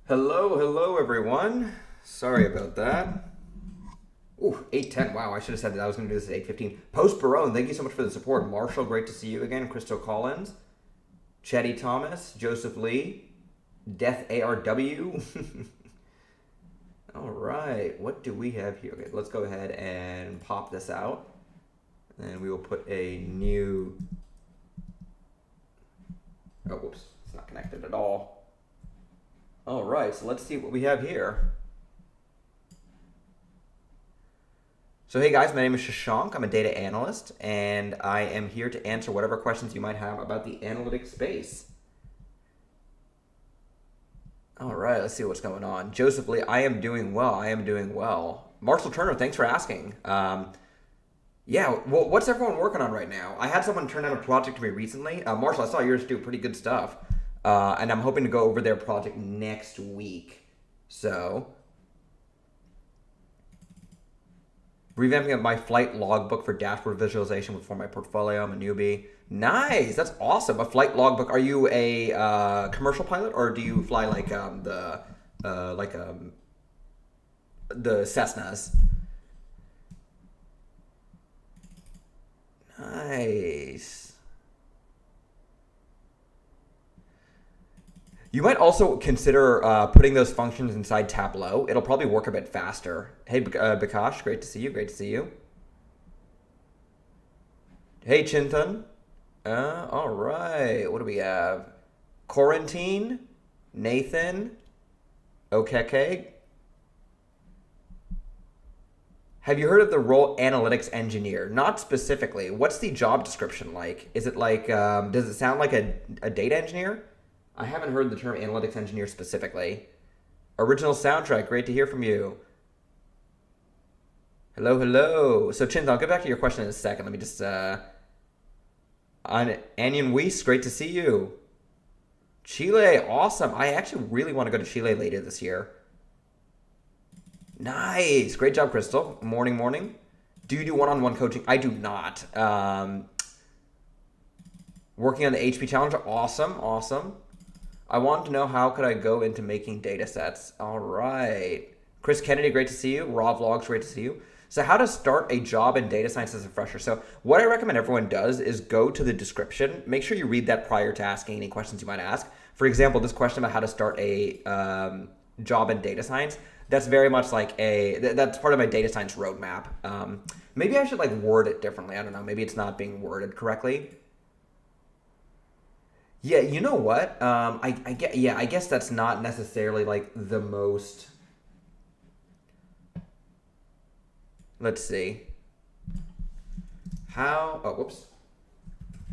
Hello everyone. Sorry about that. Ooh, 8:10. Wow, I should have said that I was going to do this at 8:15. Post Barone, thank you so much for the support. Marshall, great to see you again. Crystal Collins, Chetty Thomas, Joseph Lee, Death ARW. All right, what do we have here? Okay, let's go ahead and pop this out. And we will put a new. Oh, whoops, it's not connected at all. All right, so let's see what we have here. So hey guys, my name is Shashank. I'm a data analyst, and I am here to answer whatever questions you might have about the analytics space. All right, let's see what's going on. Joseph Lee, I am doing well. I am doing well. Marshall Turner, thanks for asking. Yeah, well, what's everyone working on right now? I had someone turn out a project to me recently. Marshall, I saw yours do pretty good stuff, and I'm hoping to go over their project next week. So, revamping of my flight logbook for dashboard visualization for my portfolio. I'm a newbie. Nice, that's awesome. A flight logbook. Are you a commercial pilot, or do you fly like the Cessnas? Nice. You might also consider putting those functions inside Tableau. It'll probably work a bit faster. Hey, Bikash, great to see you. Great to see you. Hey, Chintan. All right. What do we have? Quarantine, Nathan, Okeke. Have you heard of the role analytics engineer? Not specifically. What's the job description like? Is it like, does it sound like a data engineer? I haven't heard the term analytics engineer specifically. Original soundtrack, great to hear from you. Hello, hello. So, Chintan, I'll get back to your question in a second. Let me just, Anion Weiss, great to see you. Chile, awesome. I actually really want to go to Chile later this year. Nice. Great job, Crystal. Morning, morning. Do you do one-on-one coaching? I do not. Working on the HP Challenger. Awesome, awesome. I want to know how could I go into making data sets. All right. Chris Kennedy, great to see you. Raw Vlogs, great to see you. So how to start a job in data science as a fresher. So what I recommend everyone does is go to the description. Make sure you read that prior to asking any questions you might ask. For example, this question about how to start a job in data science, that's very much like that's part of my data science roadmap. Maybe I should like word it differently. I don't know. Maybe it's not being worded correctly. Yeah, you know what? I guess that's not necessarily like the most. Let's see. How? Oh, whoops.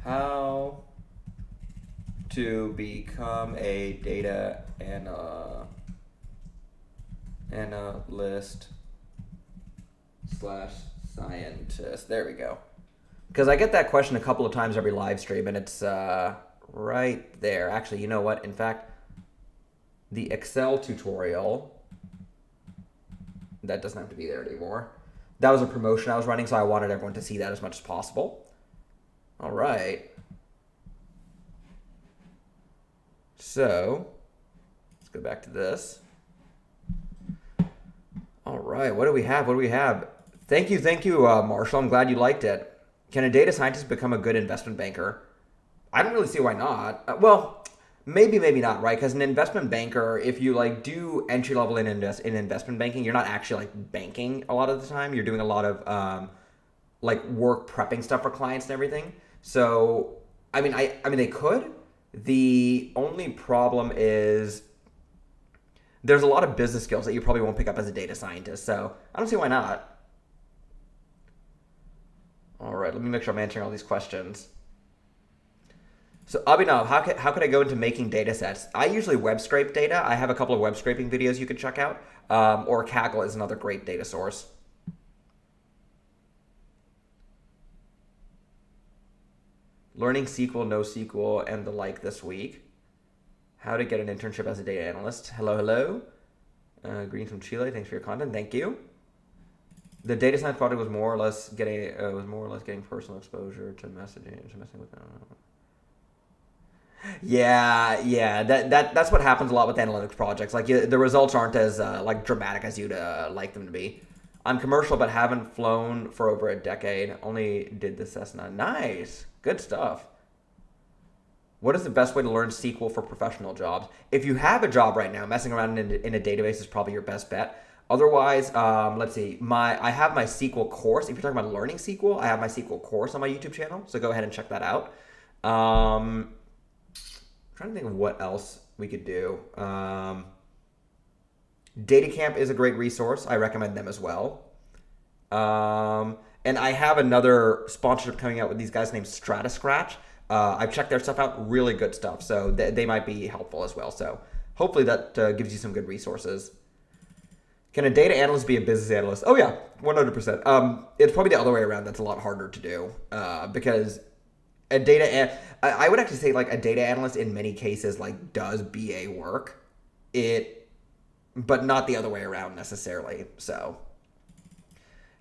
How to become a data analyst slash scientist. There we go. Because I get that question a couple of times every live stream, and it's right there. Actually, you know what? In fact, the Excel tutorial, that doesn't have to be there anymore. That was a promotion I was running, so I wanted everyone to see that as much as possible. All right. So, let's go back to this. All right, what do we have? What do we have? Thank you, Marshall. I'm glad you liked it. Can a data scientist become a good investment banker? I don't really see why not. Well, maybe not, right? Because an investment banker, if you like do entry level in investment banking, you're not actually like banking a lot of the time. You're doing a lot of like work prepping stuff for clients and everything. So, I mean, they could. The only problem is there's a lot of business skills that you probably won't pick up as a data scientist. So I don't see why not. All right, let me make sure I'm answering all these questions. So Abhinav, how could I go into making data sets? I usually web scrape data. I have a couple of web scraping videos you could check out. Or Kaggle is another great data source. Learning SQL, NoSQL, and the like this week. How to get an internship as a data analyst. Hello, hello. Greetings from Chile. Thanks for your content. Thank you. The data science project was more or less getting personal exposure to messaging, to messing with them. Yeah. That's what happens a lot with analytics projects. Like the results aren't as like dramatic as you'd like them to be. I'm commercial, but haven't flown for over a decade. Only did the Cessna. Nice, good stuff. What is the best way to learn SQL for professional jobs? If you have a job right now, messing around in a database is probably your best bet. Otherwise, let's see. I have my SQL course. If you're talking about learning SQL, I have my SQL course on my YouTube channel. So go ahead and check that out. Trying to think of what else we could do. DataCamp is a great resource. I recommend them as well. And I have another sponsorship coming out with these guys named StrataScratch. I've checked their stuff out. Really good stuff. So they might be helpful as well. So hopefully that gives you some good resources. Can a data analyst be a business analyst? Oh yeah, 100%. It's probably the other way around. That's a lot harder to do because I would actually say like a data analyst in many cases like does BA work, but not the other way around necessarily. So,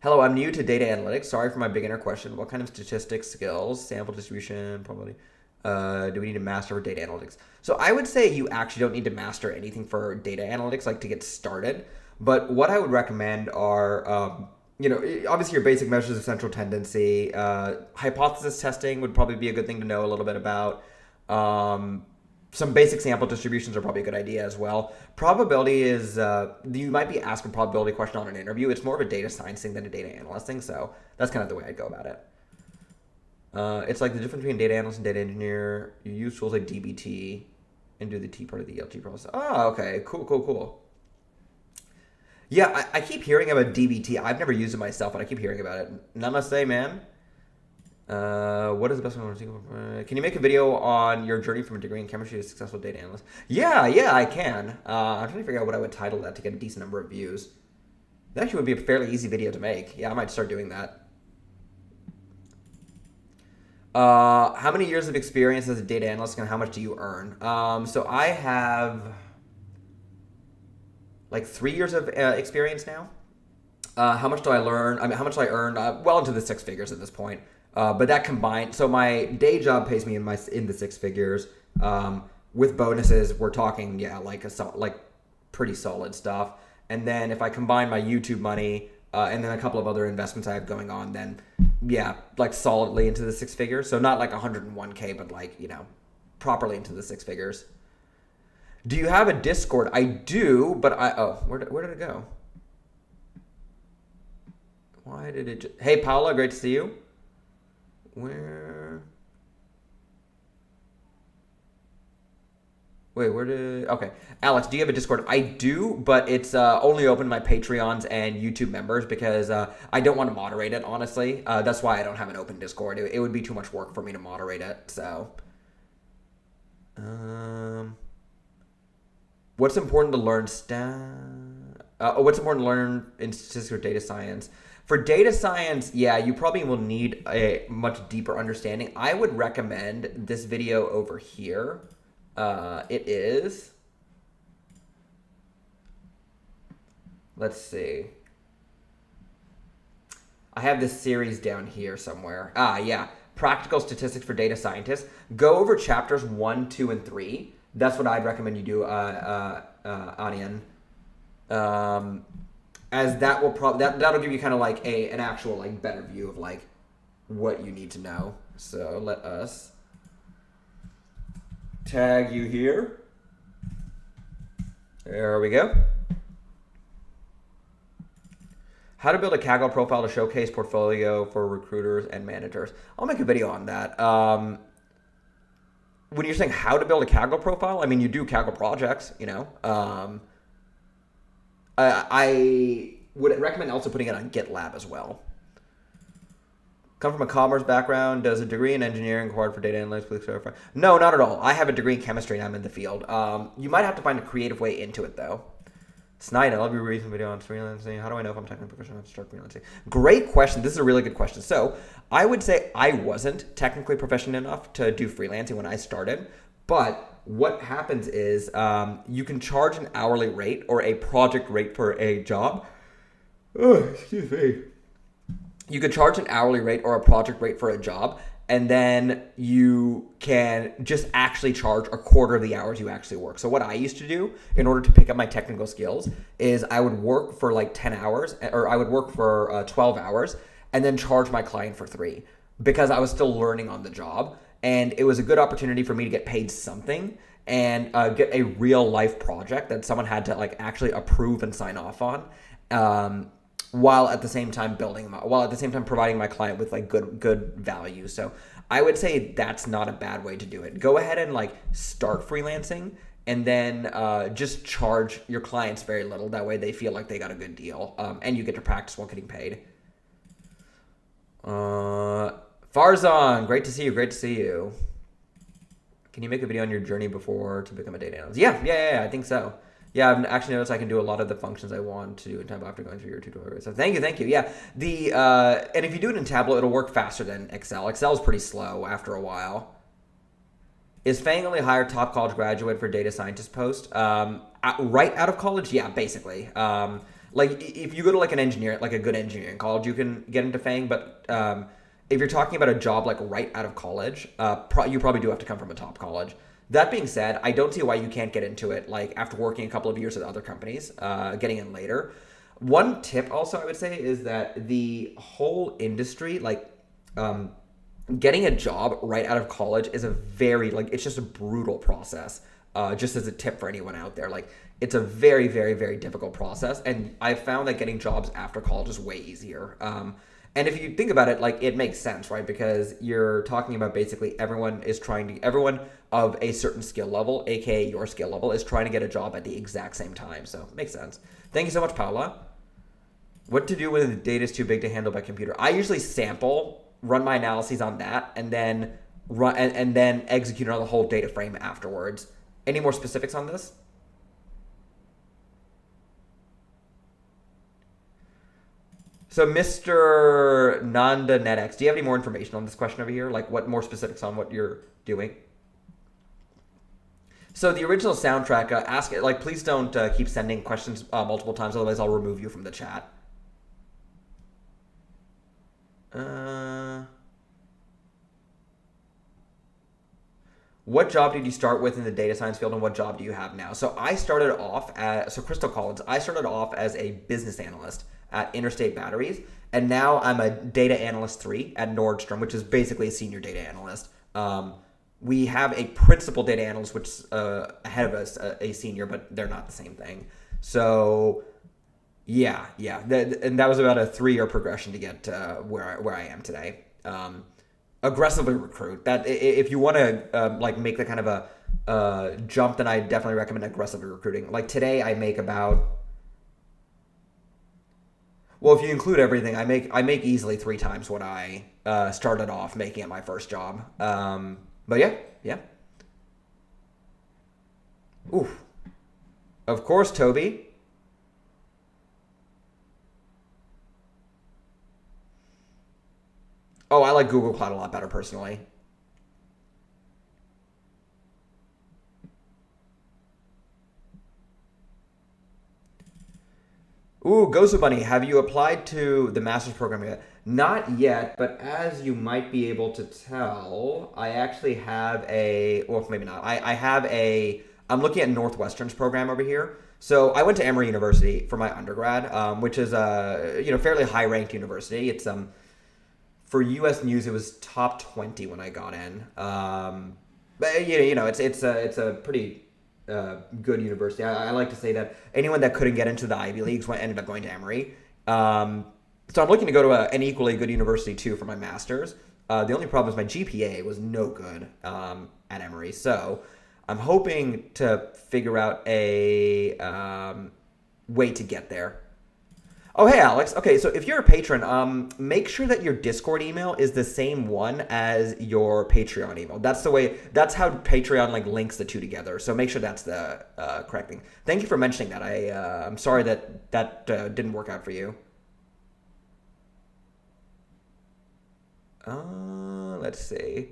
hello, I'm new to data analytics. Sorry for my beginner question. What kind of statistics, skills, sample distribution, probably do we need to master for data analytics? So I would say you actually don't need to master anything for data analytics like to get started. But what I would recommend are, obviously your basic measures of central tendency. Hypothesis testing would probably be a good thing to know a little bit about. Some basic sample distributions are probably a good idea as well. Probability is, you might be asked a probability question on an interview. It's more of a data science thing than a data analyst thing. So that's kind of the way I'd go about it. It's like the difference between data analyst and data engineer. You use tools like DBT and do the T part of the ELT process. Oh, okay. Cool. Yeah, I keep hearing about DBT. I've never used it myself, but I keep hearing about it. Namaste, man. What is the best way to learn? Can you make a video on your journey from a degree in chemistry to successful data analyst? Yeah, I can. I'm trying to figure out what I would title that to get a decent number of views. That actually would be a fairly easy video to make. Yeah, I might start doing that. How many years of experience as a data analyst and how much do you earn? So I have like 3 years of experience now. How much do I learn? How much do I earn? Well into the six figures at this point. But that combined, so my day job pays me in the six figures. With bonuses, we're talking like pretty solid stuff. And then if I combine my YouTube money and then a couple of other investments I have going on, then like solidly into the six figures. So not like 101K, but like properly into the six figures. Do you have a Discord? I do, but where did it go? Why did it just... Hey, Paula, great to see you. Where did... Okay. Alex, do you have a Discord? I do, but it's only open to my Patreons and YouTube members because I don't want to moderate it, honestly. That's why I don't have an open Discord. It would be too much work for me to moderate it, so... What's important to learn what's important to learn in statistics or data science? For data science, you probably will need a much deeper understanding. I would recommend this video over here. It is, let's see. I have this series down here somewhere. Practical Statistics for Data Scientists. Go over chapters 1, 2, and 3. That's what I'd recommend you do, Anian. As that will that'll give you kind of like an actual like better view of like what you need to know. So let us tag you here. There we go. How to build a Kaggle profile to showcase portfolio for recruiters and managers. I'll make a video on that. When you're saying how to build a Kaggle profile, I mean, you do Kaggle projects, I would recommend also putting it on GitLab as well. Come from a commerce background. Does a degree in engineering required for data analytics? Please clarify. No, not at all. I have a degree in chemistry and I'm in the field. You might have to find a creative way into it though. Snide, I love your recent video on freelancing. How do I know if I'm technically proficient enough to start freelancing? Great question. This is a really good question. So I would say I wasn't technically proficient enough to do freelancing when I started. But what happens is you can charge an hourly rate or a project rate for a job. Oh, excuse me. You could charge an hourly rate or a project rate for a job. and then you can just actually charge a quarter of the hours you actually work. So what I used to do in order to pick up my technical skills is I would work for like 10 hours, or I would work for 12 hours and then charge my client for 3, because I was still learning on the job. And it was a good opportunity for me to get paid something and get a real life project that someone had to like actually approve and sign off on, while at the same time providing my client with like good value. So I would say that's not a bad way to do it. Go ahead and like start freelancing, and then just charge your clients very little. That way they feel like they got a good deal, and you get to practice while getting paid. Farzan, great to see you. Great to see you. Can you make a video on your journey before to become a data analyst? Yeah, I think so. Yeah, I've actually noticed I can do a lot of the functions I want to do in Tableau after going through your tutorial. So thank you. Yeah, and if you do it in Tableau, it'll work faster than Excel. Excel is pretty slow after a while. Is FANG only hire top college graduate for data scientist post? Right out of college? Yeah, basically. Like if you go to like an engineer, like a good engineering college, you can get into FANG, but if you're talking about a job like right out of college, you probably do have to come from a top college. That being said, I don't see why you can't get into it like after working a couple of years at other companies, getting in later. One tip also I would say is that the whole industry, like getting a job right out of college is a very, like, it's just a brutal process. Just as a tip for anyone out there, like it's a very, very, very difficult process. And I found that getting jobs after college is way easier. And if you think about it, like it makes sense, right? Because you're talking about basically everyone of a certain skill level, aka your skill level, is trying to get a job at the exact same time. So it makes sense. Thank you so much, Paula. What to do when the data is too big to handle by computer? I usually sample, run my analyses on that, and then then execute on the whole data frame afterwards. Any more specifics on this? So Mr. Nanda NetX, do you have any more information on this question over here? Like what more specifics on what you're doing? So the original soundtrack, ask it, like, please don't keep sending questions multiple times, otherwise I'll remove you from the chat. What job did you start with in the data science field, and what job do you have now? So I started off Crystal Collins, I started off as a business analyst at Interstate Batteries, and now I'm a data analyst 3 at Nordstrom, which is basically a senior data analyst. We have a principal data analyst, which is ahead of us, a senior, but they're not the same thing. So yeah, and that was about a 3-year progression to get where I am today. Aggressively recruit. That if you want to like make the kind of a jump, then I definitely recommend aggressively recruiting. Like today, I make about, well, if you include everything, I make easily 3 times what I started off making at my first job. But yeah. Oof. Of course, Toby. Oh, I like Google Cloud a lot better personally. Ooh, Gosu Bunny, have you applied to the master's program yet? Not yet, but as you might be able to tell, I actually have well, maybe not. I'm looking at Northwestern's program over here. So I went to Emory University for my undergrad, which is a fairly high-ranked university. It's for U.S. News, it was top 20 when I got in. But it's a pretty good university. I like to say that anyone that couldn't get into the Ivy Leagues ended up going to Emory. So I'm looking to go to an equally good university too for my master's. The only problem is my GPA was no good at Emory. So I'm hoping to figure out a way to get there. Oh, hey, Alex. Okay, so if you're a patron, make sure that your Discord email is the same one as your Patreon email. That's how Patreon like links the two together. So make sure that's the correct thing. Thank you for mentioning that. I'm sorry that didn't work out for you. Let's see.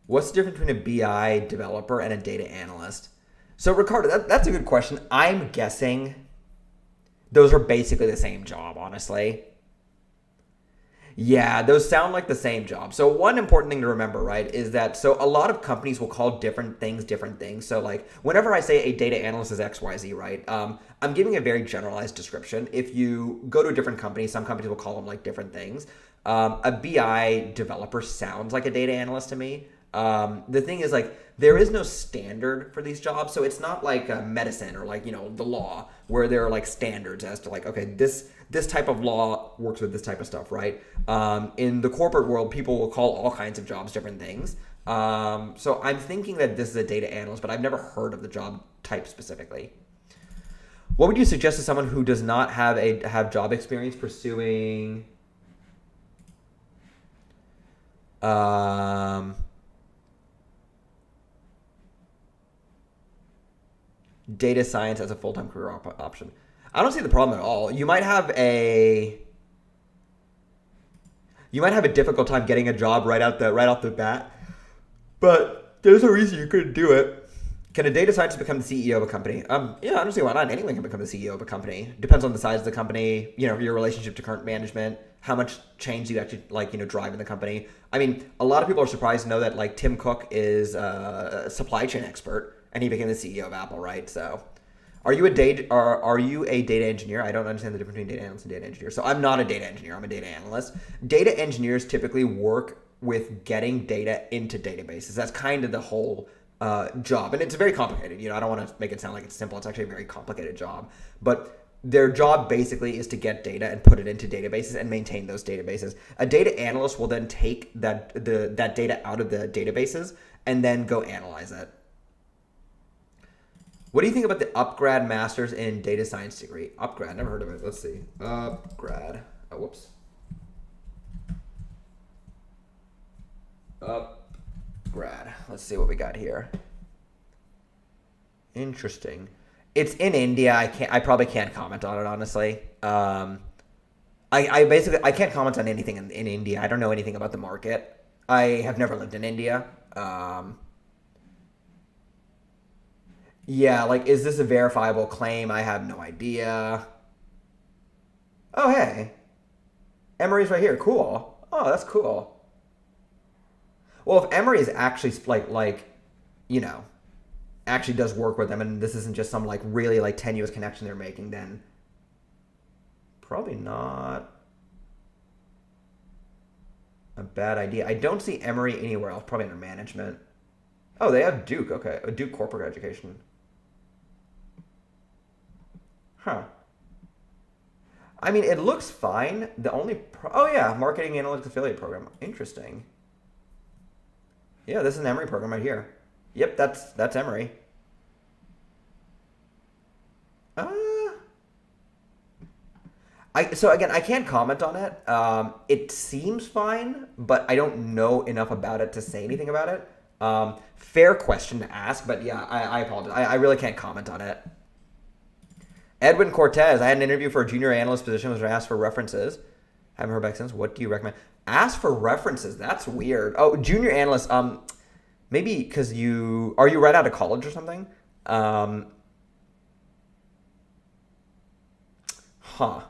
What's the difference between a BI developer and a data analyst? So Ricardo, that's a good question. I'm guessing Those are basically the same job, honestly. Yeah, those sound like the same job. So one important thing to remember, right, is that so a lot of companies will call different things different things. So like whenever I say a data analyst is XYZ, right, I'm giving a very generalized description. If you go to a different company, some companies will call them like different things. A BI developer sounds like a data analyst to me. The thing is like there is no standard for these jobs, so it's not like medicine or like the law where there are like standards as to like okay this type of law works with this type of stuff, right? In the corporate world, people will call all kinds of jobs different things. So I'm thinking that this is a data analyst, but I've never heard of the job type specifically. What would you suggest to someone who does not have job experience pursuing um, data science as a full-time career option? I don't see the problem at all. You might have a difficult time getting a job right off the bat, but there's a reason you couldn't do it. Can a data scientist become the CEO of a company? Yeah, I don't see why not. Anyone can become the CEO of a company. Depends on the size of the company, your relationship to current management, how much change you actually drive in the company. I mean, a lot of people are surprised to know that like Tim Cook is a supply chain expert and he became the CEO of Apple, right? So, are you a data engineer? I don't understand the difference between data analyst and data engineer. So I'm not a data engineer. I'm a data analyst. Data engineers typically work with getting data into databases. That's kind of the whole job, and it's very complicated. I don't want to make it sound like it's simple. It's actually a very complicated job, but their job basically is to get data and put it into databases and maintain those databases. A data analyst will then take that data out of the databases and then go analyze it. What do you think about the upgrad masters in data science degree? Upgrad, never heard of it. Let's see. Upgrad. Oh, whoops. Upgrad. Let's see what we got here. Interesting. It's in India. I probably can't comment on it honestly. I can't comment on anything in India. I don't know anything about the market. I have never lived in India. Yeah, like, is this a verifiable claim? I have no idea. Oh, hey, Emory's right here. Cool. Oh, that's cool. Well, if Emory is actually you know, actually does work with them, and this isn't just some like really like tenuous connection they're making, then probably not a bad idea. I don't see Emory anywhere else. Probably under management. Oh, they have Duke. Okay, a Duke corporate education. Huh. I mean, it looks fine. Oh yeah, marketing analytics affiliate program. Interesting. Yeah, this is an Emory program right here. Yep, that's Emory. Uh, so again, I can't comment on it. It seems fine, but I don't know enough about it to say anything about it. Fair question to ask, but yeah, I apologize. I really can't comment on it. Edwin Cortez. I had an interview for a junior analyst position. Was asked for references. Haven't heard back since. What do you recommend? Ask for references. That's weird. Oh, junior analyst. Maybe because are you right out of college or something? Um, huh.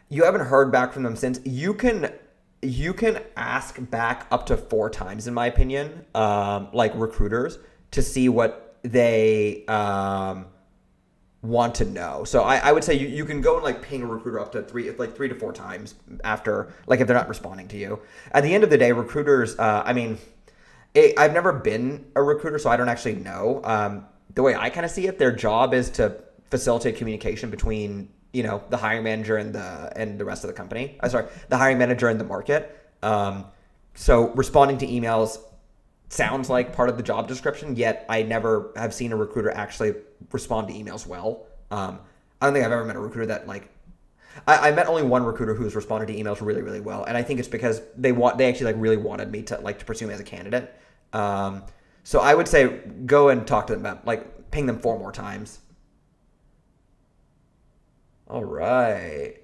You haven't heard back from them since. You can ask back up to 4 times, in my opinion, like recruiters, to see what they want to know. So I would say you can go and like ping a recruiter up to 3 to 4 times after, like, if they're not responding to you. At the end of the day, recruiters, I mean, I've never been a recruiter, so I don't actually know. The way I kind of see it, their job is to facilitate communication between the hiring manager and the rest of the company. I'm sorry, the hiring manager and the market. So responding to emails sounds like part of the job description. Yet I never have seen a recruiter actually respond to emails well. I don't think I've ever met a recruiter that like. I met only one recruiter who's responded to emails really, really well, and I think it's because they actually like really wanted me to pursue me as a candidate. So I would say go and talk to them about like ping them 4 more times. All right.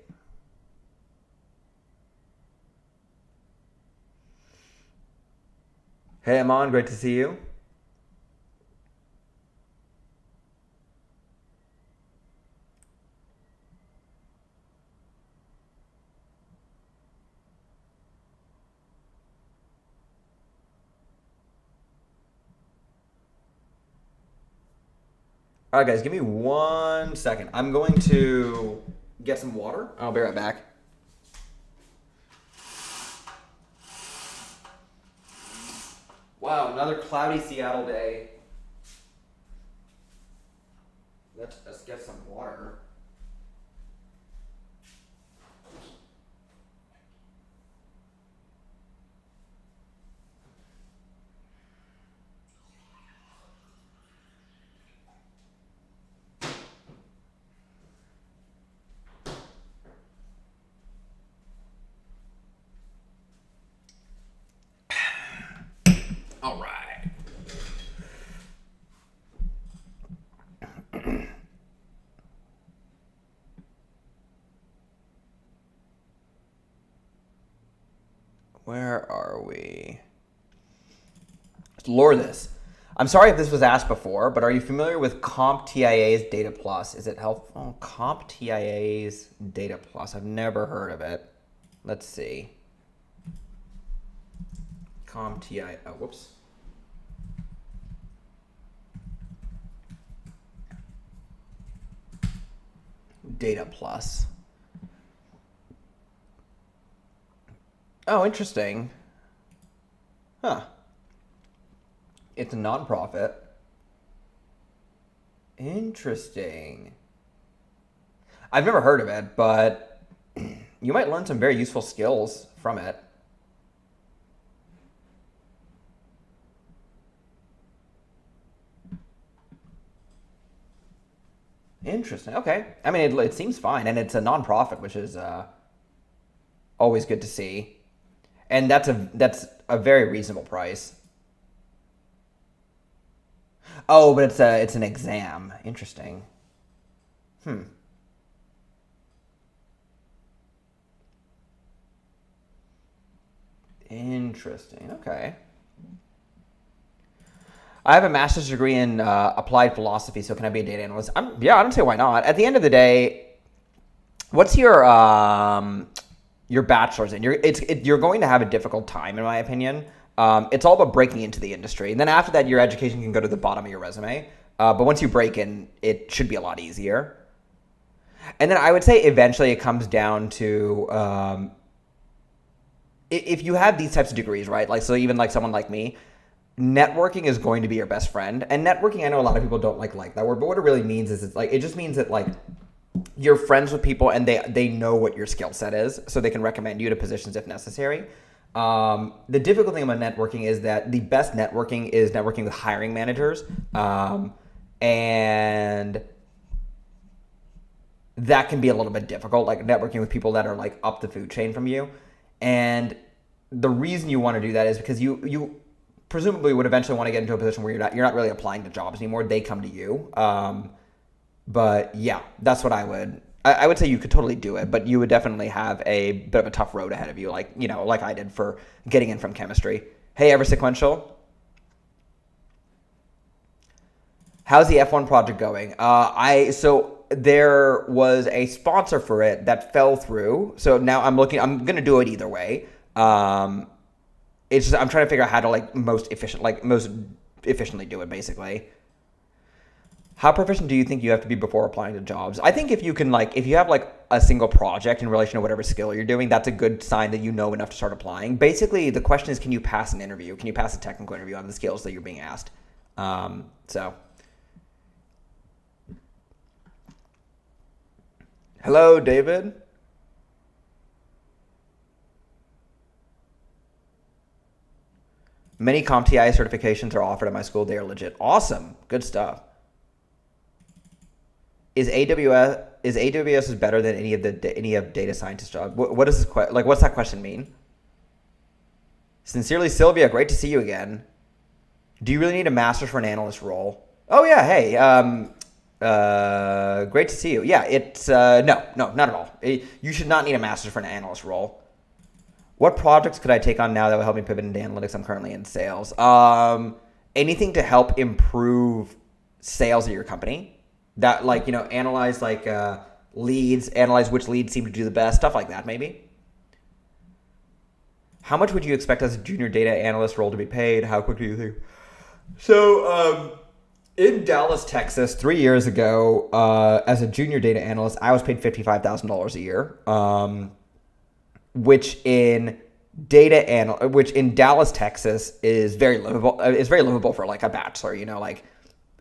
Hey, Amon, great to see you. All right, guys, give me 1 second. I'm going to get some water. I'll be right back. Wow, another cloudy Seattle day. Let's get some water. All right. Where are we? Let's lower this. I'm sorry if this was asked before, but are you familiar with CompTIA's Data Plus? Is it helpful? CompTIA's Data Plus. I've never heard of it. Let's see. CompTIA. Oh, whoops. Data Plus. Oh, interesting. Huh. It's a nonprofit. Interesting. I've never heard of it, but you might learn some very useful skills from it. Interesting. Okay. I mean, it seems fine, and it's a nonprofit, which is always good to see. And that's a very reasonable price. Oh, but it's an exam. Interesting. Hmm. Interesting. Okay. I have a master's degree in applied philosophy, so can I be a data analyst? Yeah, I don't say why not. At the end of the day, what's your bachelor's in? You're going to have a difficult time, in my opinion. It's all about breaking into the industry, and then after that, your education can go to the bottom of your resume. But once you break in, it should be a lot easier. And then I would say eventually it comes down to if you have these types of degrees, right? Like, so even like someone like me, networking is going to be your best friend. And networking, I know a lot of people don't like that word, but what it really means is it just means that like you're friends with people and they know what your skill set is, so they can recommend you to positions if necessary. The difficult thing about networking is that the best networking is networking with hiring managers, and that can be a little bit difficult, like networking with people that are like up the food chain from you. And the reason you want to do that is because you presumably would eventually want to get into a position where you're not really applying to jobs anymore. They come to you. But yeah, that's what I would say you could totally do it, but you would definitely have a bit of a tough road ahead of you, like, like I did for getting in from chemistry. Hey, Ever Sequential. How's the F1 project going? So there was a sponsor for it that fell through. So now I'm going to do it either way. It's just, I'm trying to figure out how to most efficiently do it, basically. How proficient do you think you have to be before applying to jobs? I think if you can if you have a single project in relation to whatever skill you're doing, that's a good sign that you know enough to start applying. Basically, the question is, can you pass an interview? Can you pass a technical interview on the skills that you're being asked? So. Hello, David. Many CompTIA certifications are offered at my school. They are legit. Awesome. Good stuff. Is AWS is better than any of data scientist jobs? What does this what's that question mean? Sincerely, Sylvia. Great to see you again. Do you really need a master's for an analyst role? Oh yeah. Hey. Great to see you. Yeah. It's no, not at all. You should not need a master's for an analyst role. What projects could I take on now that will help me pivot into analytics? I'm currently in sales. Anything to help improve sales at your company. That analyze leads, analyze which leads seem to do the best, stuff like that maybe. How much would you expect as a junior data analyst role to be paid? How quick do you think? So In Dallas, Texas, 3 years ago, as a junior data analyst, I was paid $55,000 a year, which in Dallas, Texas, is very livable. Is very livable for like a bachelor. Like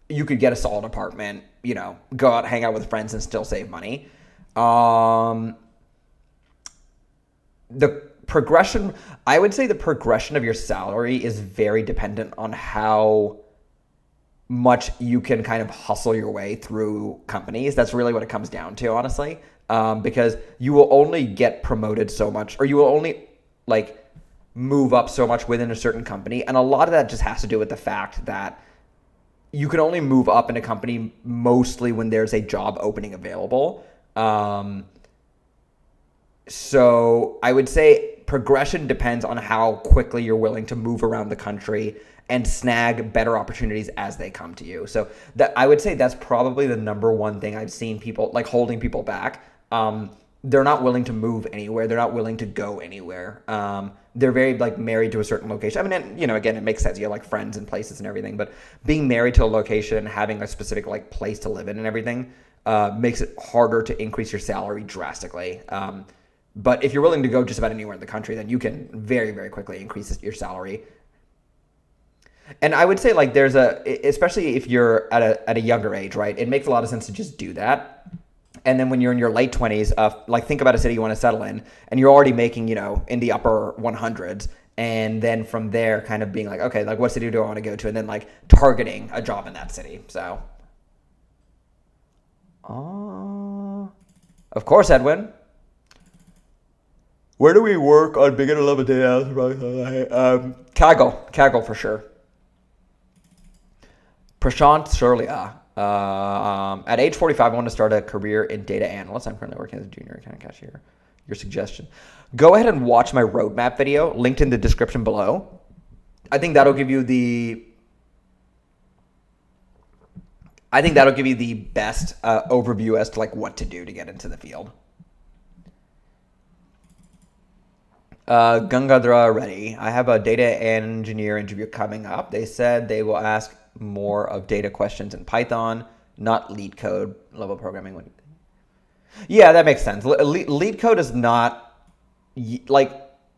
you could get a solid apartment. Go out, hang out with friends, and still save money. The progression, I would say, the progression of your salary is very dependent on how much you can kind of hustle your way through companies. That's really what it comes down to, honestly, because you will only get promoted so much, or you will only like move up so much within a certain company. And a lot of that just has to do with the fact that you can only move up in a company mostly when there's a job opening available. So I would say progression depends on how quickly you're willing to move around the country and snag better opportunities as they come to you. So that, I would say, that's probably the number one thing I've seen people like holding people back. They're not willing to move anywhere. They're not willing to go anywhere. They're very like married to a certain location. I mean, again, it makes sense. You have like friends and places and everything, but being married to a location, having a specific like place to live in and everything, makes it harder to increase your salary drastically. But if you're willing to go just about anywhere in the country, then you can very, very quickly increase your salary. And I would say like especially if you're at a younger age, right? It makes a lot of sense to just do that. And then when you're in your late 20s, like think about a city you want to settle in, and you're already making, in the upper 100s. And then from there kind of being like, okay, like what city do I want to go to? And then like targeting a job in that city. So, of course, Edwin. Where do we work on beginner level data? Kaggle for sure. Prashant Surlia. At age 45, I want to start a career in data analyst. I'm currently working as a junior account cashier. Your suggestion. Go ahead and watch my roadmap video, linked in the description below. I think that'll give you the best overview as to like what to do to get into the field. Gangadhra Reddy. I have a data engineer interview coming up. They said they will ask more of data questions in Python, not lead code level programming. Yeah, that makes sense. Lead code is not like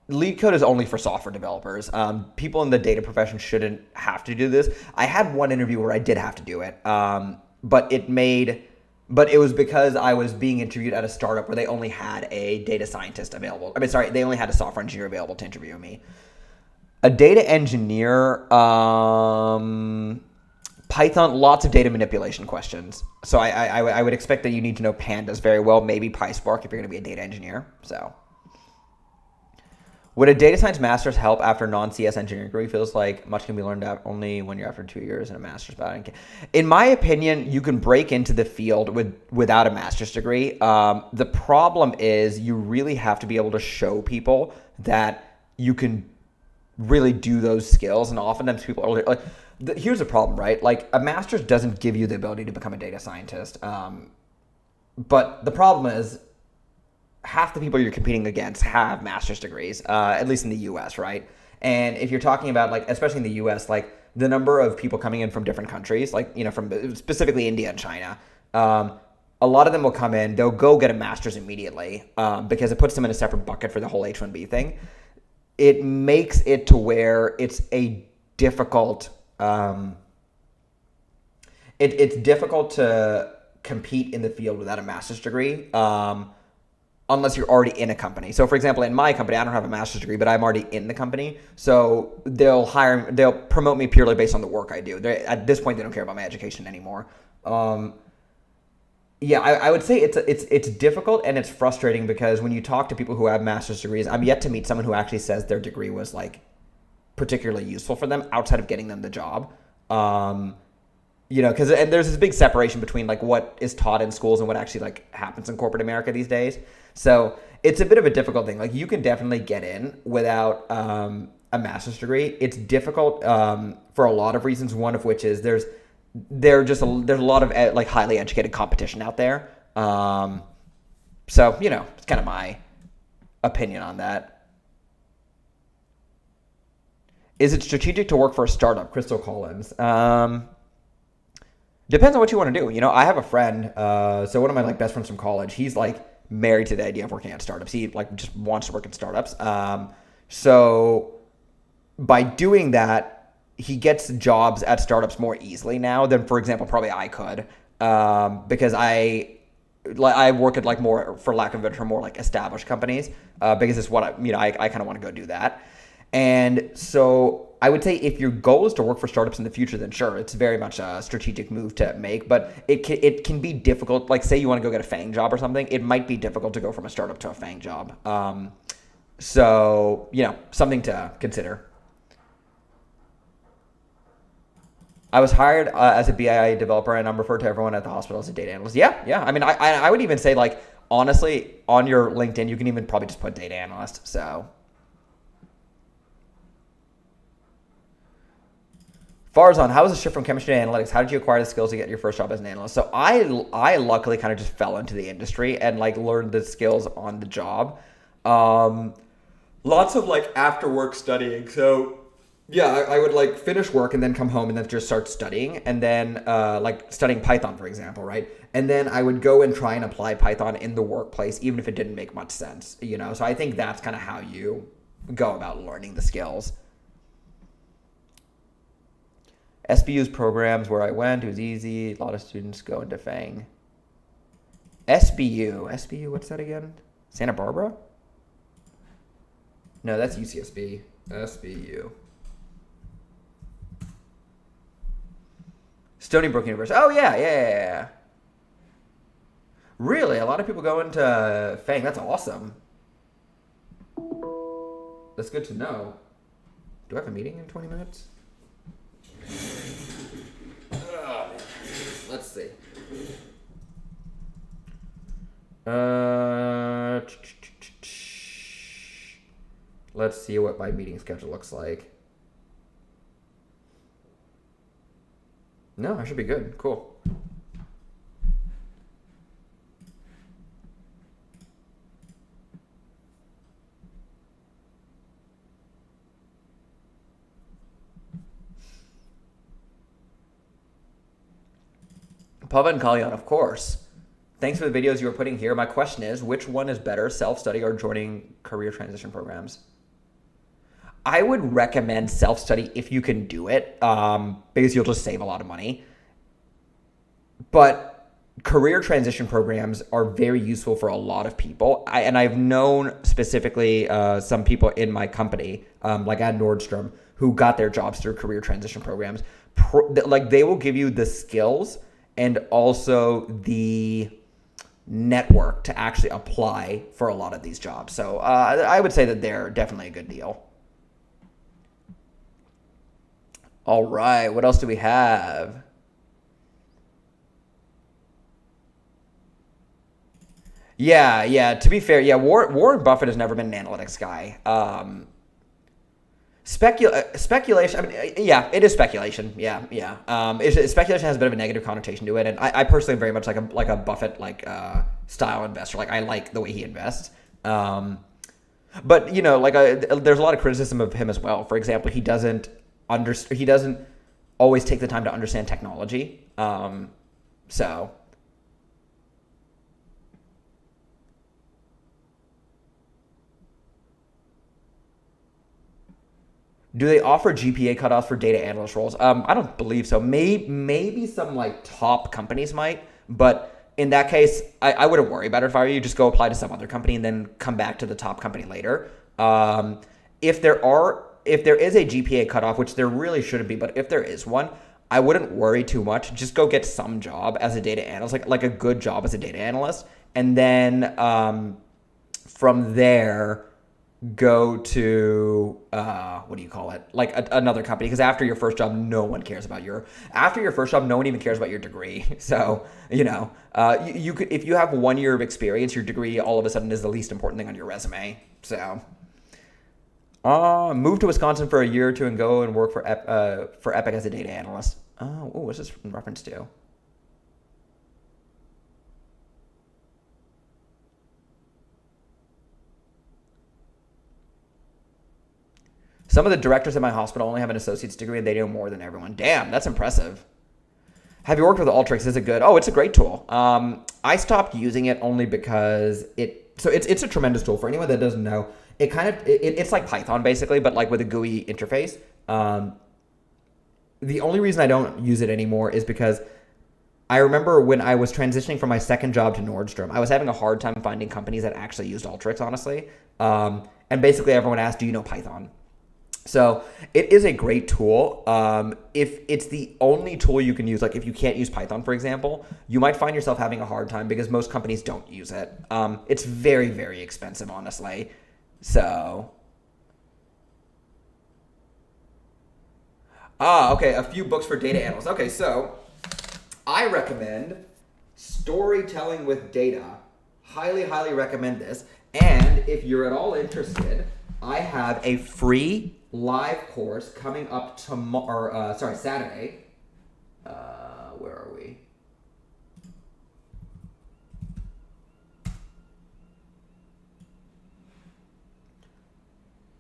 lead code is only for software developers. People in the data profession shouldn't have to do this. I had one interview where I did have to do it, but it was because I was being interviewed at a startup where they only had a data scientist available. They only had a software engineer available to interview me. A data engineer, Python, lots of data manipulation questions. So I would expect that you need to know pandas very well, maybe PySpark if you're going to be a data engineer. So, would a data science master's help after non-CS engineering degree? Feels like much can be learned out only when you're after 2 years in a master's. In my opinion, you can break into the field without a master's degree. The problem is you really have to be able to show people that you can really do those skills, and oftentimes people are like, here's the problem, right? Like a master's doesn't give you the ability to become a data scientist. But the problem is half the people you're competing against have master's degrees, at least in the US, right? And if you're talking about like, especially in the US, like the number of people coming in from different countries, like, from specifically India and China, a lot of them will come in, they'll go get a master's immediately because it puts them in a separate bucket for the whole H-1B thing. It makes it to where it's a difficult, it's difficult to compete in the field without a master's degree, unless you're already in a company. So for example, in my company, I don't have a master's degree, but I'm already in the company. So they'll promote me purely based on the work I do. At this point, they don't care about my education anymore. Yeah, I would say it's difficult and it's frustrating because when you talk to people who have master's degrees, I'm yet to meet someone who actually says their degree was like particularly useful for them outside of getting them the job. Because there's this big separation between like what is taught in schools and what actually like happens in corporate America these days. So it's a bit of a difficult thing. Like you can definitely get in without a master's degree. It's difficult for a lot of reasons. One of which is there's a lot of like highly educated competition out there. So it's kind of my opinion on that. Is it strategic to work for a startup? Crystal Collins. Depends on what you want to do. I have a friend. So one of my like best friends from college. He's like married to the idea of working at startups. He like just wants to work at startups. So by doing that, he gets jobs at startups more easily now than, for example, probably I could, because I work at like more, for lack of a better term, more like established companies, because it's what I kind of want to go do that. And so I would say if your goal is to work for startups in the future, then sure, it's very much a strategic move to make. But it can be difficult. Like say you want to go get a FANG job or something, it might be difficult to go from a startup to a FANG job. So something to consider. I was hired as a BI developer, and I'm referred to everyone at the hospital as a data analyst. Yeah. I mean, I would even say, like, honestly, on your LinkedIn, you can even probably just put data analyst. So, Farzan, how was the shift from chemistry to analytics? How did you acquire the skills to get your first job as an analyst? So I luckily kind of just fell into the industry and like learned the skills on the job. Lots of like after work studying. So yeah, I would like finish work and then come home and then just start studying, and then like studying Python, for example, right? And then I would go and try and apply Python in the workplace, even if it didn't make much sense, So I think that's kind of how you go about learning the skills. SBU's programs where I went, it was easy. A lot of students go into FANG. SBU, what's that again? Santa Barbara? No, that's UCSB. SBU. Stony Brook University. Oh, yeah. Really? A lot of people go into FANG. That's awesome. That's good to know. Do I have a meeting in 20 minutes? Let's see. Let's see what my meeting schedule looks like. No, I should be good. Cool. Pavan Kalyan, of course. Thanks for the videos you were putting here. My question is, which one is better, self-study or joining career transition programs? I would recommend self-study if you can do it, because you'll just save a lot of money. But career transition programs are very useful for a lot of people. I've known specifically some people in my company, like at Nordstrom, who got their jobs through career transition programs. They will give you the skills and also the network to actually apply for a lot of these jobs. So I would say that they're definitely a good deal. All right, what else do we have? Yeah. To be fair, Warren Buffett has never been an analytics guy. Speculation. I mean, yeah, it is speculation. Yeah. Speculation has a bit of a negative connotation to it, and I personally am very much like a Buffett style investor. Like I like the way he invests. But there's a lot of criticism of him as well. For example, he doesn't always take the time to understand technology. So. Do they offer GPA cutoffs for data analyst roles? I don't believe so. Maybe some like top companies might, but in that case, I wouldn't worry about it if I were you. Just go apply to some other company and then come back to the top company later. If there is a GPA cutoff, which there really shouldn't be, but if there is one, I wouldn't worry too much. Just go get some job as a data analyst, like a good job as a data analyst, and then from there go to what do you call it, like another company, because after your first job no one even cares about your degree. So you could, if you have 1 year of experience, your degree all of a sudden is the least important thing on your resume. So move to Wisconsin for a year or two and go and work for Epic as a data analyst. What's this in reference to? Some of the directors at my hospital only have an associate's degree and they know more than everyone. Damn, that's impressive. Have you worked with Ultrix? Is it good? Oh, it's a great tool. I stopped using it only because it's a tremendous tool for anyone that doesn't know. It's like Python basically, but like with a GUI interface. The only reason I don't use it anymore is because I remember when I was transitioning from my second job to Nordstrom, I was having a hard time finding companies that actually used Ultrix, honestly. And basically everyone asked, do you know Python? So it is a great tool. If it's the only tool you can use, like if you can't use Python, for example, you might find yourself having a hard time because most companies don't use it. It's very, very expensive, honestly. So, okay, a few books for data analysts. Okay, so I recommend Storytelling with Data. Highly, highly recommend this. And if you're at all interested, I have a free live course coming up tomorrow. Saturday. Where are we?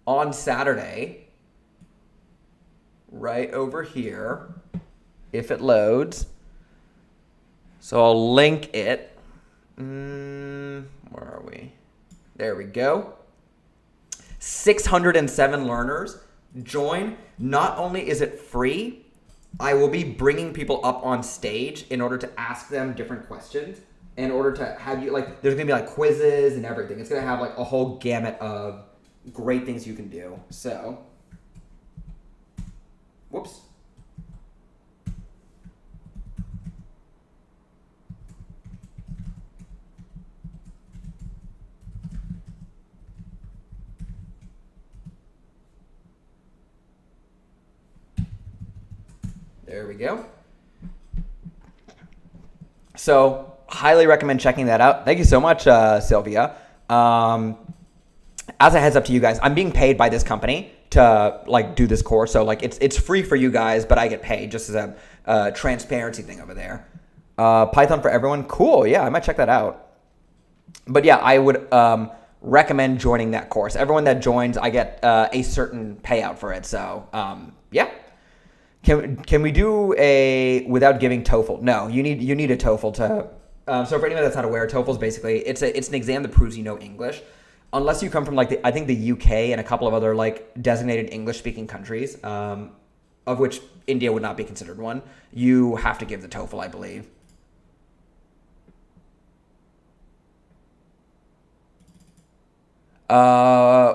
On Saturday, right over here, if it loads. So I'll link it. Where are we? There we go. 607 learners join. Not only is it free, I will be bringing people up on stage in order to ask them different questions, in order to have you, like, there's going to be like quizzes and everything. It's going to have like a whole gamut of great things you can do. So, whoops. There we go. So, highly recommend checking that out. Thank you so much, Sylvia. As a heads up to you guys, I'm being paid by this company to like do this course. So like it's free for you guys, but I get paid just as a transparency thing over there. Python for everyone. Cool. Yeah, I might check that out. But yeah, I would recommend joining that course. Everyone that joins, I get a certain payout for it. So yeah. Can we do a without giving TOEFL? No, you need a TOEFL to. So for anyone that's not aware, TOEFL is basically it's an exam that proves you know English, unless you come from like I think the UK and a couple of other like designated English speaking countries, of which India would not be considered one. You have to give the TOEFL, I believe.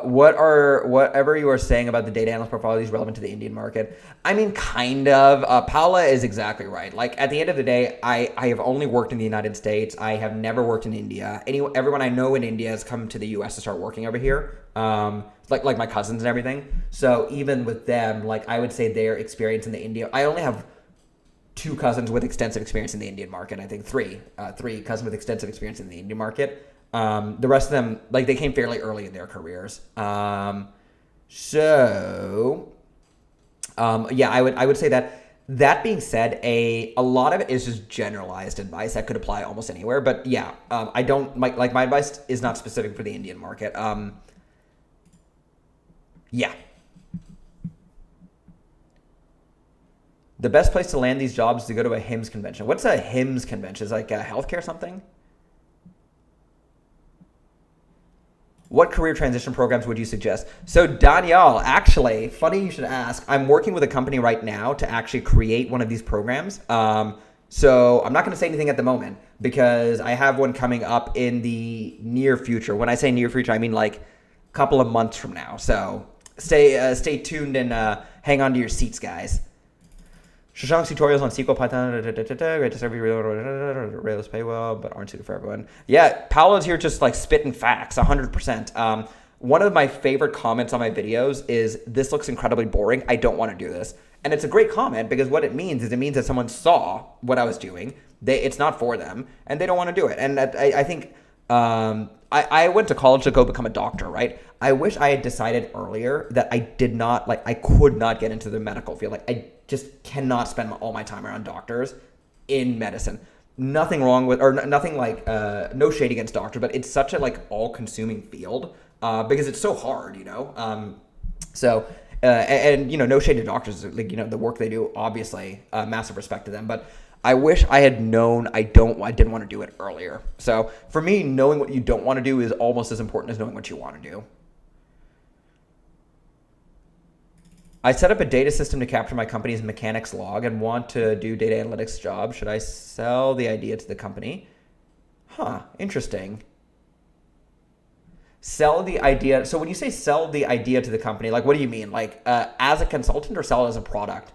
Whatever you are saying about the data analyst portfolio is relevant to the Indian market. I mean, kind of. Paula is exactly right. Like at the end of the day, I have only worked in the United States. I have never worked in India. Everyone I know in India has come to the US to start working over here. Like my cousins and everything. So even with them, like I would say their experience in the India, I only have 2 cousins with extensive experience in the Indian market. I think three cousins with extensive experience in the Indian market. The rest of them, like they came fairly early in their careers. Yeah, I would say that. That being said, a lot of it is just generalized advice that could apply almost anywhere. But yeah, I don't my advice is not specific for the Indian market. Yeah. The best place to land these jobs is to go to a HIMSS convention. What's a HIMSS convention? Is it like a healthcare something? What career transition programs would you suggest? So Danielle, actually, funny you should ask. I'm working with a company right now to actually create one of these programs. So I'm not going to say anything at the moment because I have one coming up in the near future. When I say near future, I mean like a couple of months from now. So stay tuned and hang on to your seats, guys. Shashank's tutorials on SQL, Python, great to serve you, Rails pay well, but aren't suited for everyone. Yeah, Paolo's here just like spitting facts, 100%. One of my favorite comments on my videos is, this looks incredibly boring, I don't want to do this. And it's a great comment because what it means is that someone saw what I was doing, it's not for them, and they don't want to do it. And I think I went to college to go become a doctor, right? I wish I had decided earlier that I could not get into the medical field. Like I just cannot spend all my time around doctors in medicine. Nothing wrong with, or nothing like, no shade against doctors, but it's such a like all-consuming field because it's so hard, you know? And you know, no shade to doctors, like, you know, the work they do, obviously, massive respect to them. But I wish I had known I didn't want to do it earlier. So for me, knowing what you don't want to do is almost as important as knowing what you want to do. I set up a data system to capture my company's mechanics log and want to do data analytics job. Should I sell the idea to the company? Huh, interesting. Sell the idea. So when you say sell the idea to the company, like what do you mean? Like as a consultant or sell it as a product?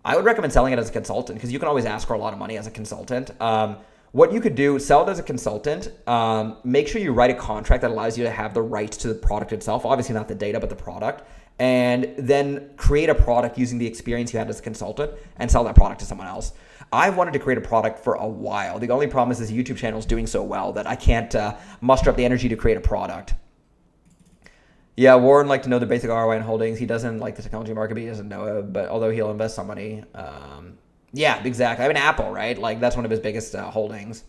I would recommend selling it as a consultant because you can always ask for a lot of money as a consultant. What you could do, sell it as a consultant. Make sure you write a contract that allows you to have the rights to the product itself. Obviously not the data, but the product. And then create a product using the experience you had as a consultant and sell that product to someone else. I've wanted to create a product for a while. The only problem is this YouTube channel is doing so well that I can't muster up the energy to create a product. Yeah, Warren liked to know the basic ROI in holdings. He doesn't like the technology market, but he doesn't know it. But although he'll invest some money. Yeah, exactly. I mean, Apple, right? Like that's one of his biggest holdings.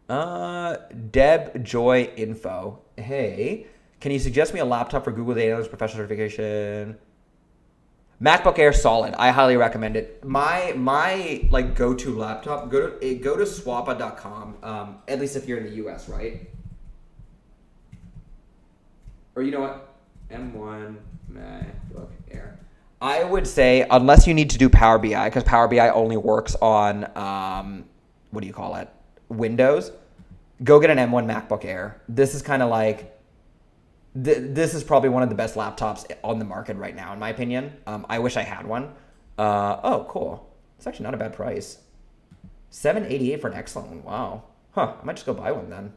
Deb Joy Info. Hey, can you suggest me a laptop for Google Data Analyst professional certification? MacBook Air solid. I highly recommend it. My like go-to laptop. Go to swappa.com. At least if you're in the US, right? Or you know what? M1 MacBook Air. I would say unless you need to do Power BI, because Power BI only works on what do you call it? Windows. Go get an M1 MacBook Air. This is kind of like. This is probably one of the best laptops on the market right now, in my opinion. I wish I had one. Oh, cool. It's actually not a bad price. $788 for an excellent one. Wow. Huh. I might just go buy one then.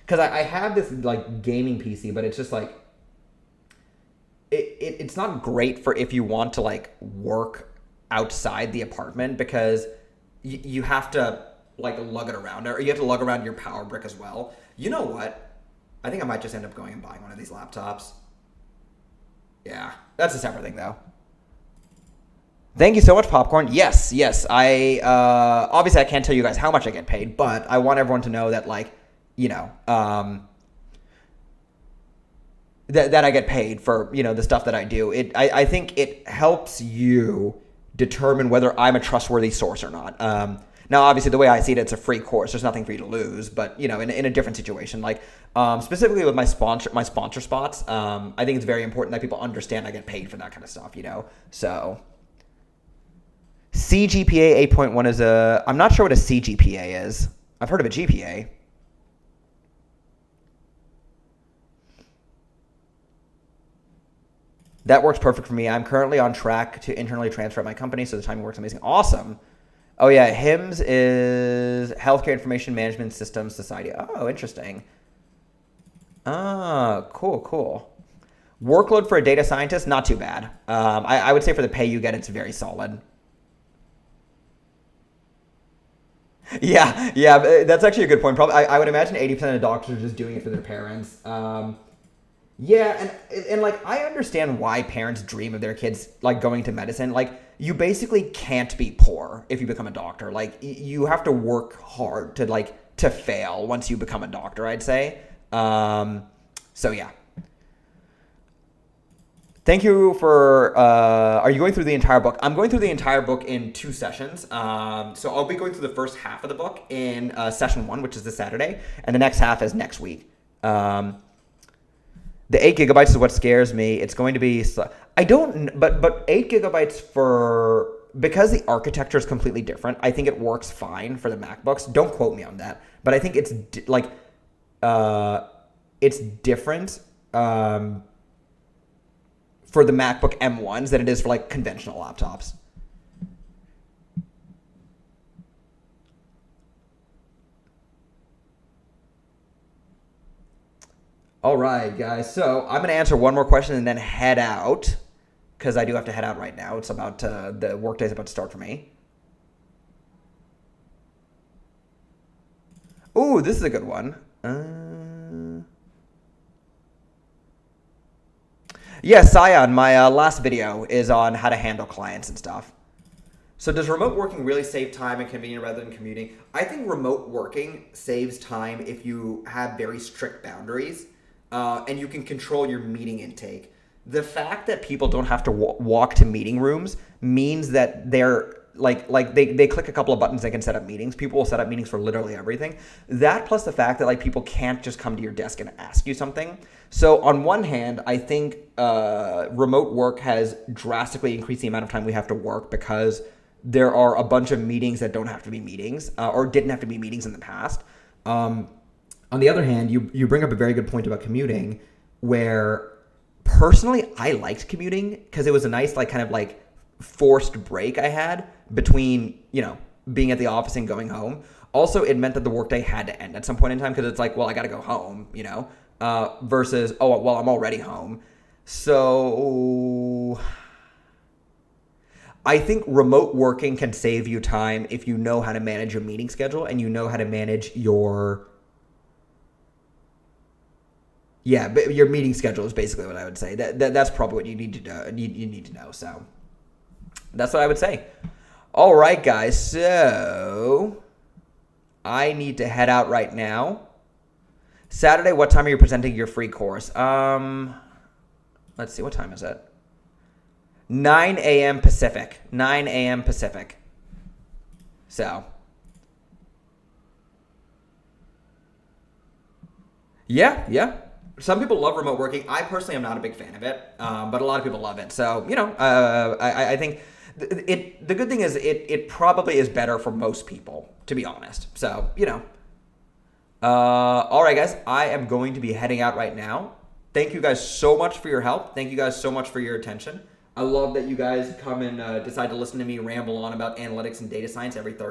Because I have this like gaming PC, but it's just like it's not great for if you want to like work outside the apartment because you have to like lug it around, or you have to lug around your power brick as well. You know what? I think I might just end up going and buying one of these laptops. Yeah, that's a separate thing though. Thank you so much, Popcorn. Yes. I obviously I can't tell you guys how much I get paid, but I want everyone to know that like, you know, that I get paid for, you know, the stuff that I do. I think it helps you determine whether I'm a trustworthy source or not. Now, obviously, the way I see it, it's a free course. There's nothing for you to lose. But, you know, in a different situation, like specifically with my sponsor spots, I think it's very important that people understand I get paid for that kind of stuff, you know. So CGPA 8.1 is I'm not sure what a CGPA is. I've heard of a GPA. That works perfect for me. I'm currently on track to internally transfer at my company, so the timing works amazing. Awesome. Oh, yeah. HIMSS is Healthcare Information Management Systems Society. Oh, interesting. Ah, cool. Workload for a data scientist, not too bad. I would say for the pay you get, it's very solid. Yeah, that's actually a good point. Probably, I would imagine 80% of doctors are just doing it for their parents. Yeah, and like I understand why parents dream of their kids like going to medicine. Like you basically can't be poor if you become a doctor. Like you have to work hard to fail once you become a doctor, I'd say. So yeah. Thank you for, are you going through the entire book? I'm going through the entire book in 2 sessions. So I'll be going through the first half of the book in session 1, which is this Saturday. And the next half is next week. The 8 gigabytes is what scares me. It's going to be, but 8 gigabytes because the architecture is completely different, I think it works fine for the MacBooks. Don't quote me on that. But I think it's it's different for the MacBook M1s than it is for like conventional laptops. All right, guys. So I'm going to answer one more question and then head out because I do have to head out right now. It's about the workday's about to start for me. Ooh, this is a good one. Yeah, Scion, my last video is on how to handle clients and stuff. So does remote working really save time and convenience rather than commuting? I think remote working saves time if you have very strict boundaries and you can control your meeting intake. The fact that people don't have to walk to meeting rooms means that they're they click a couple of buttons, they can set up meetings. People will set up meetings for literally everything. That plus the fact that like people can't just come to your desk and ask you something. So on one hand, I think remote work has drastically increased the amount of time we have to work because there are a bunch of meetings that don't have to be meetings or didn't have to be meetings in the past. On the other hand, you bring up a very good point about commuting, where personally I liked commuting because it was a nice like kind of like forced break I had between, being at the office and going home. Also, it meant that the workday had to end at some point in time because it's like, well, I got to go home, versus, oh, well, I'm already home. So I think remote working can save you time if you know how to manage your meeting schedule and you know how to manage your meeting schedule is basically what I would say. That's probably what you need to know. You need to know. So that's what I would say. All right, guys. So I need to head out right now. Saturday, what time are you presenting your free course? Let's see. What time is it? 9 a.m. Pacific. 9 a.m. Pacific. So yeah. Some people love remote working. I personally am not a big fan of it, but a lot of people love it. So, I think the good thing is it probably is better for most people, to be honest. So, all right, guys, I am going to be heading out right now. Thank you guys so much for your help. Thank you guys so much for your attention. I love that you guys come and decide to listen to me ramble on about analytics and data science every Thursday.